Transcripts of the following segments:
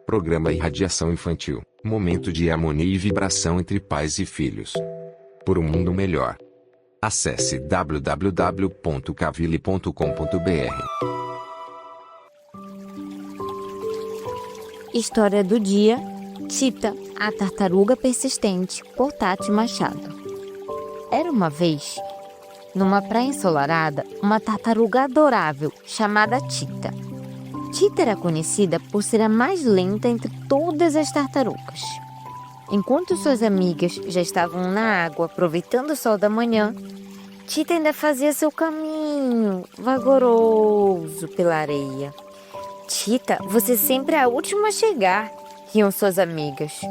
Programa Irradiação Infantil. Momento de harmonia e vibração entre pais e filhos. Por um mundo melhor. Acesse www.cavile.com.br. História do dia: Tita, a tartaruga persistente, por Tati Machado. Era uma vez, numa praia ensolarada, uma tartaruga adorável chamada Tita. Tita era conhecida por ser a mais lenta entre todas as tartarugas. Enquanto suas amigas já estavam na água aproveitando o sol da manhã, Tita ainda fazia seu caminho vagaroso pela areia. Tita, você sempre é a última a chegar, riam suas amigas.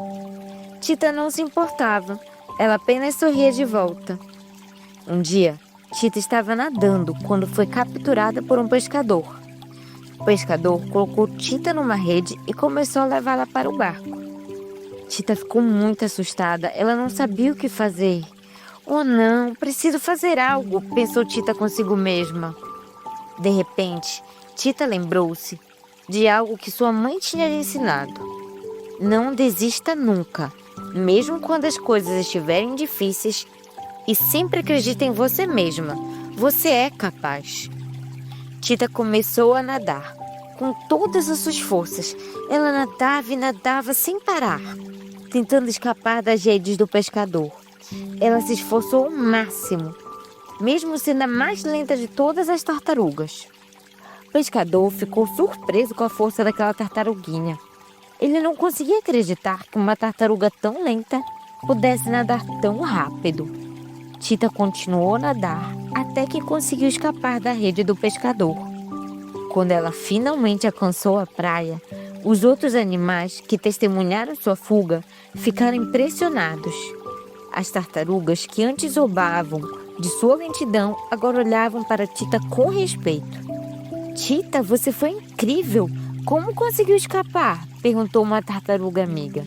Tita não se importava, ela apenas sorria de volta. Um dia, Tita estava nadando quando foi capturada por um pescador. O pescador colocou Tita numa rede e começou a levá-la para o barco. Tita ficou muito assustada, ela não sabia o que fazer. Oh não, preciso fazer algo, pensou Tita consigo mesma. De repente, Tita lembrou-se de algo que sua mãe tinha lhe ensinado. Não desista nunca, mesmo quando as coisas estiverem difíceis, e sempre acredite em você mesma, você é capaz. Tita começou a nadar, com todas as suas forças. Ela nadava e nadava sem parar, tentando escapar das redes do pescador. Ela se esforçou ao máximo, mesmo sendo a mais lenta de todas as tartarugas. O pescador ficou surpreso com a força daquela tartaruguinha. Ele não conseguia acreditar que uma tartaruga tão lenta pudesse nadar tão rápido. Tita continuou a nadar até que conseguiu escapar da rede do pescador. Quando ela finalmente alcançou a praia, os outros animais que testemunharam sua fuga ficaram impressionados. As tartarugas que antes zombavam de sua lentidão agora olhavam para Tita com respeito. Tita, você foi incrível! Como conseguiu escapar? Perguntou uma tartaruga amiga.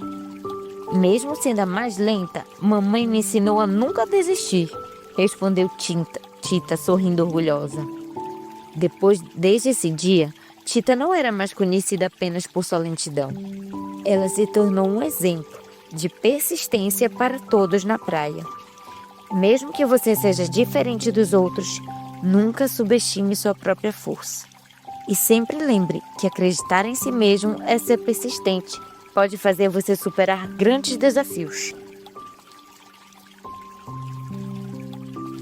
Mesmo sendo a mais lenta, mamãe me ensinou a nunca desistir, respondeu Tita, sorrindo orgulhosa. Desde esse dia, Tita não era mais conhecida apenas por sua lentidão. Ela se tornou um exemplo de persistência para todos na praia. Mesmo que você seja diferente dos outros, nunca subestime sua própria força. E sempre lembre que acreditar em si mesmo é ser persistente. Pode fazer você superar grandes desafios.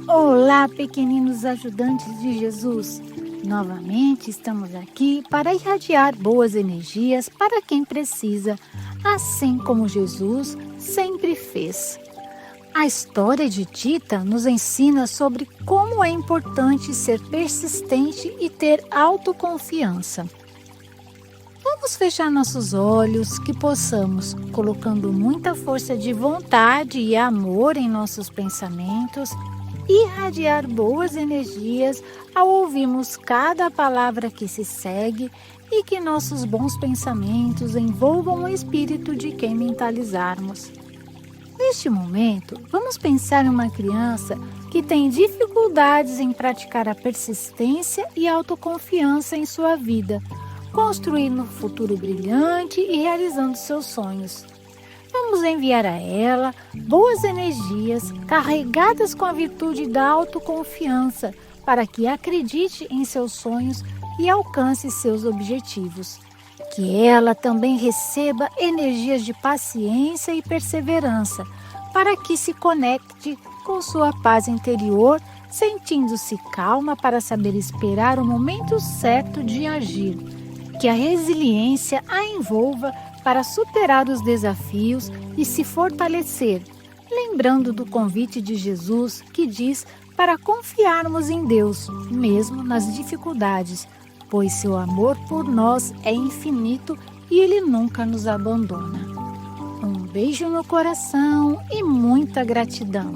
Olá, pequeninos ajudantes de Jesus! Novamente estamos aqui para irradiar boas energias para quem precisa, assim como Jesus sempre fez. A história de Tita nos ensina sobre como é importante ser persistente e ter autoconfiança. Vamos fechar nossos olhos, que possamos, colocando muita força de vontade e amor em nossos pensamentos, irradiar boas energias ao ouvirmos cada palavra que se segue e que nossos bons pensamentos envolvam o espírito de quem mentalizarmos. Neste momento, vamos pensar em uma criança que tem dificuldades em praticar a persistência e autoconfiança em sua vida, construindo um futuro brilhante e realizando seus sonhos. Vamos enviar a ela boas energias carregadas com a virtude da autoconfiança para que acredite em seus sonhos e alcance seus objetivos. Que ela também receba energias de paciência e perseverança para que se conecte com sua paz interior, sentindo-se calma para saber esperar o momento certo de agir. Que a resiliência a envolva para superar os desafios e se fortalecer, lembrando do convite de Jesus que diz para confiarmos em Deus, mesmo nas dificuldades, pois seu amor por nós é infinito e Ele nunca nos abandona. Um beijo no coração e muita gratidão.